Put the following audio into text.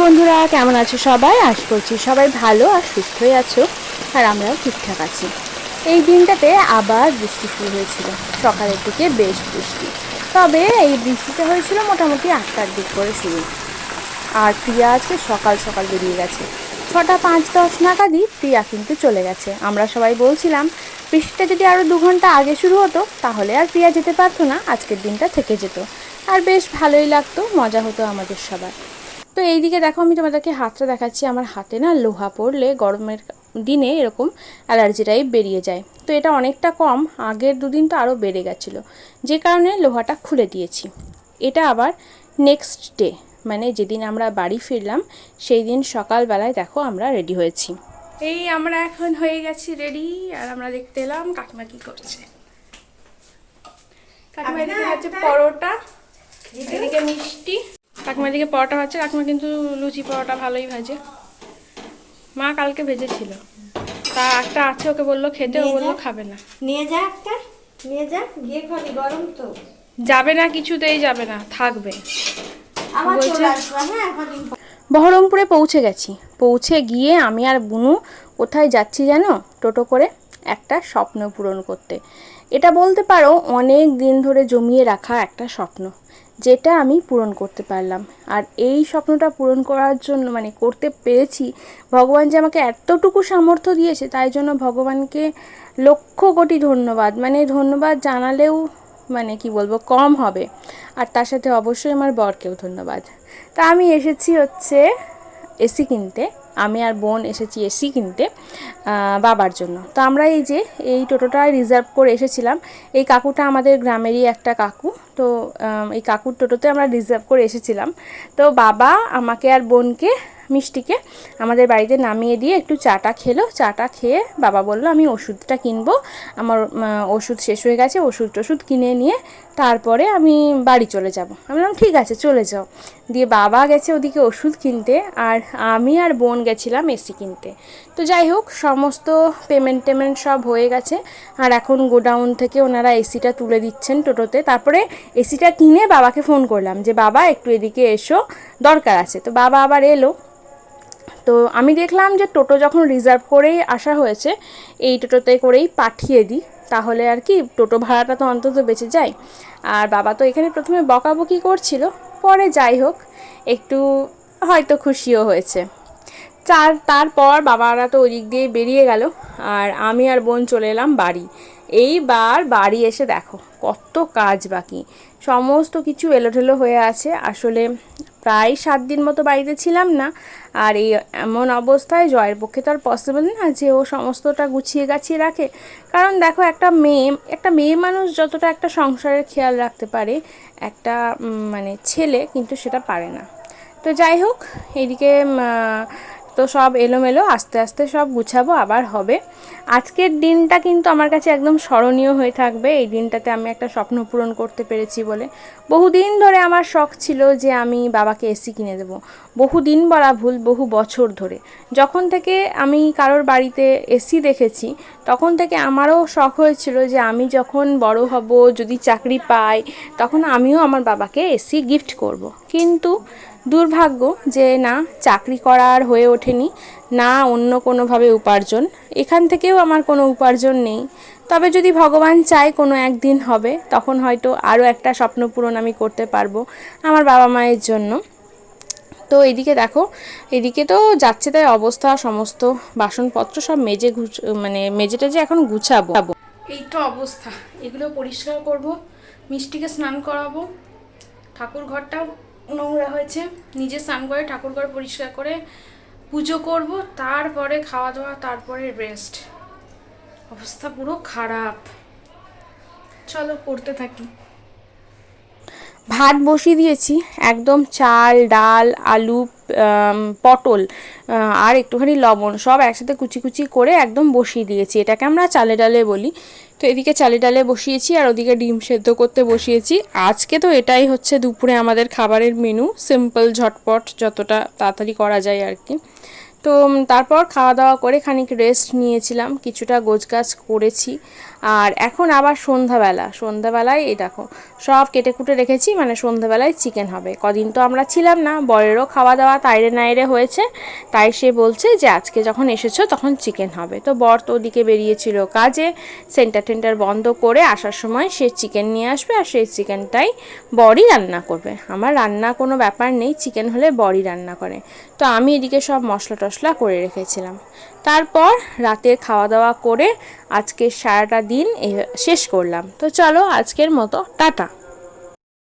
বন্ধুরা, কেমন আছো সবাই? আশা করছি সবাই ভালো আর সুস্থই আছো, আর আমরাও ঠিকঠাক আছি। এই দিনটাতে আবার বৃষ্টি শুরু হয়েছিল, সকালের দিকে বেশ বৃষ্টি। তবে এই বৃষ্টিটা হয়েছিল মোটামুটি 8টার দিক করে শুরু। আর প্রিয়া আজকে সকাল সকাল বেরিয়ে গেছে, 6টা 5-10 নাগাদই প্রিয়া কিন্তু চলে গেছে। আমরা সবাই বলছিলাম বৃষ্টিটা যদি আরও 2 ঘন্টা আগে শুরু হতো তাহলে আর প্রিয়া যেতে পারতো না, আজকের দিনটা থেকে যেত আর বেশ ভালোই লাগতো, মজা হতো আমাদের সবার। তো এইদিকে দেখো, আমি তোমাদেরকে হাতটা দেখাচ্ছি। আমার হাতে না লোহা পড়লে গরমের দিনে এরকম অ্যালার্জিটাই বেরিয়ে যায়। তো এটা অনেকটা কম, আগের 2 দিন তো আরও বেড়ে গেছিলো, যে কারণে লোহাটা খুলে দিয়েছি। এটা আবার নেক্সট ডে, মানে যেদিন আমরা বাড়ি ফিরলাম সেই দিন সকালবেলায় দেখো আমরা রেডি হয়েছি। এই আমরা এখন হয়ে গেছি রেডি, আর আমরা দেখতে এলাম কাকিমা কি করছে। কাকিমা এদিকে হচ্ছে পরোটা, এদিকে মিষ্টি। কাকিমা দিকে পরোটা হচ্ছে, কাকিমা কিন্তু লুচি পরোটা ভালোই ভাজে। মা কালকে ভেজেছিল, তা একটা আছে, ওকে বললো খেতে, ও বললো খাবে না। নিয়ে যা, একটা নিয়ে যা, গিয়ে খাবি, গরম তো। যাবে না, কিছুতেই যাবে না, থাকবে। আবার বলছে চলে আসবা। হ্যাঁ, বহরমপুরে পৌঁছে গেছি। পৌঁছে গিয়ে আমি আর বুনু কোথায় যাচ্ছি জানো? টোটো করে একটা স্বপ্ন পূরণ করতে। এটা বলতে পারো অনেক দিন ধরে জমিয়ে রাখা একটা স্বপ্ন, যেটা আমি পূরণ করতে পারলাম। আর এই স্বপ্নটা পূরণ করার জন্য, মানে করতে পেরেছি, ভগবান যে আমাকে এতটুকু সামর্থ্য দিয়েছে, তাই জন্য ভগবানকে লক্ষ কোটি ধন্যবাদ। মানে ধন্যবাদ জানালেও মানে কি বলবো, কম হবে। আর তার সাথে অবশ্যই আমার বরকেও ধন্যবাদ। তা আমি এসেছি হচ্ছে এসি কিনতে, আমি আর বোন এসেছি এসি কিনতে বাবার জন্য। তো আমরা এই যে এই টোটোটা রিজার্ভ করে এসেছিলাম। এই কাকুটা আমাদের গ্রামেরই একটা কাকু, তো এই কাকুর টোটোতে আমরা রিজার্ভ করে এসেছিলাম। তো বাবা আমাকে আর বোনকে, মিষ্টিকে আমাদের বাড়িতে নামিয়ে দিয়ে একটু চাটা খেলো। চাটা খেয়ে বাবা বললো আমি ওষুধটা কিনবো, আমার ওষুধ শেষ হয়ে গেছে, ওষুধ কিনে নিয়ে তারপরে আমি বাড়ি চলে যাব। আমি বললাম ঠিক আছে চলে যাও। দিয়ে বাবা গেছে ওদিকে ওষুধ কিনতে, আর আমি আর বোন গেছিলাম এসি কিনতে। তো যাই হোক, সমস্ত পেমেন্ট সব হয়ে গেছে, আর এখন গোডাউন থেকে ওনারা এসিটা তুলে দিচ্ছেন টোটোতে। তারপরে এসিটা কিনে বাবাকে ফোন করলাম যে বাবা একটু এদিকে এসো, দরকার আছে। তো বাবা আবার এলো। তো আমি দেখলাম যে টোটো যখন রিজার্ভ করেই আসা হয়েছে, এই টোটোতে করেই পাঠিয়ে দিই, তাহলে আর কি টোটো ভাড়াটা তো অন্তত বেঁচে যায়। আর বাবা তো এখানে প্রথমে বকাবকি করছিল, পরে যাই হোক একটু হয়তো খুশিও হয়েছে। তারপর বাবারা তো ওই দিক দিয়ে বেরিয়ে গেল, আর আমি আর বোন চলে এলাম বাড়ি। এইবার বাড়ি এসে দেখো কত কাজ বাকি, সমস্ত কিছু এলোঢেলো হয়ে আছে। আসলে প্রায় 7 দিন মতো বাড়িতে ছিলাম না, আর এই এমন অবস্থায় জয়ের পক্ষে তো আর পসিবল না যে ও সমস্তটা গুছিয়ে গাছিয়ে রাখে। কারণ দেখো একটা মেয়ে মানুষ যতটা একটা সংসারের খেয়াল রাখতে পারে, একটা মানে ছেলে কিন্তু সেটা পারে না। তো যাই হোক, এইদিকে তো সব এলোমেলো, আস্তে আস্তে সব গুছাবো, আবার হবে। আজকের দিনটা কিন্তু আমার কাছে একদম স্মরণীয় হয়ে থাকবে। এই দিনটাতে আমি একটা স্বপ্ন পূরণ করতে পেরেছি বলে। বহুদিন ধরে আমার শখ ছিল যে আমি বাবাকে এসি কিনে দেবো। বহুদিন বলা ভুল, বহু বছর ধরে। যখন থেকে আমি কারোর বাড়িতে এসি দেখেছি, তখন থেকে আমারও শখ হয়েছিল যে আমি যখন বড় হব, যদি চাকরি পাই, তখন আমিও আমার বাবাকে এসি গিফট করব। কিন্তু দুর্ভাগ্য যে না, চাকরি করার হয়ে ওঠেনি, না অন্য কোনোভাবে উপার্জন, এখান থেকেও আমার কোনো উপার্জন নেই। তবে যদি ভগবান চায় কোনো একদিন হবে, তখন হয়তো আরও একটা স্বপ্ন পূরণ আমি করতে পারবো আমার বাবা মায়ের জন্য। তো এদিকে দেখো, এদিকে তো যাচ্ছে তাই অবস্থা, সমস্ত বাসনপত্র সব মানে মেজেটা যে এখন গুছাবো। এই তো অবস্থা, এগুলো পরিষ্কার করব, মিষ্টিকে স্নান করাবো, ঠাকুর ঘরটাও নোংরা হয়েছে, নিজে স্নান করে ঠাকুর ঘর পরিষ্কার করে পুজো করব, তারপরে খাওয়া দাওয়া, তারপরে রেস্ট। অবস্থা পুরো খারাপ, চলো পড়তে থাকি। ভাত বসিয়ে দিয়েছি, একদম চাল ডাল আলু পটল আর একটুখানি লবণ সব একসাথে কুচি কুচি করে একদম বসিয়ে দিয়েছি। এটাকে আমরা চালে ডালে বলি। তো এদিকে চালে ডালে বসিয়েছি, আর ওদিকে ডিম সেদ্ধ করতে বসিয়েছি। আজকে তো এটাই হচ্ছে দুপুরে আমাদের খাবারের মেনু, সিম্পল ঝটপট, যতটা তাড়াতাড়ি করা যায় আর কি। তো তারপর খাওয়া দাওয়া করে খানিক রেস্ট নিয়েছিলাম, কিছুটা গোছগাছ করেছি। আর এখন আবার সন্ধ্যাবেলায় এই দেখো সব কেটে কুটে রেখেছি, মানে সন্ধ্যাবেলায় চিকেন হবে। কদিন তো আমরা ছিলাম না, বরেরও খাওয়া দাওয়া তাইরে নাইরে হয়েছে, তাই সে বলছে যে আজকে যখন এসেছো তখন চিকেন হবে। তো বর তো ওদিকে বেরিয়েছিল কাজে, সেন্টার টেন্টার বন্ধ করে আসার সময় সে চিকেন নিয়ে আসবে, আর সেই চিকেনটাই বরই রান্না করবে। আমার রান্না কোনো ব্যাপার নেই, চিকেন হলে বরই রান্না করে। তো আমি এদিকে সব মশলা টশলা করে রেখেছিলাম। তারপর রাতের খাওয়া দাওয়া করে আজকে সারাটা দিন শেষ করলাম। তো চলো আজকের মতো টাটা।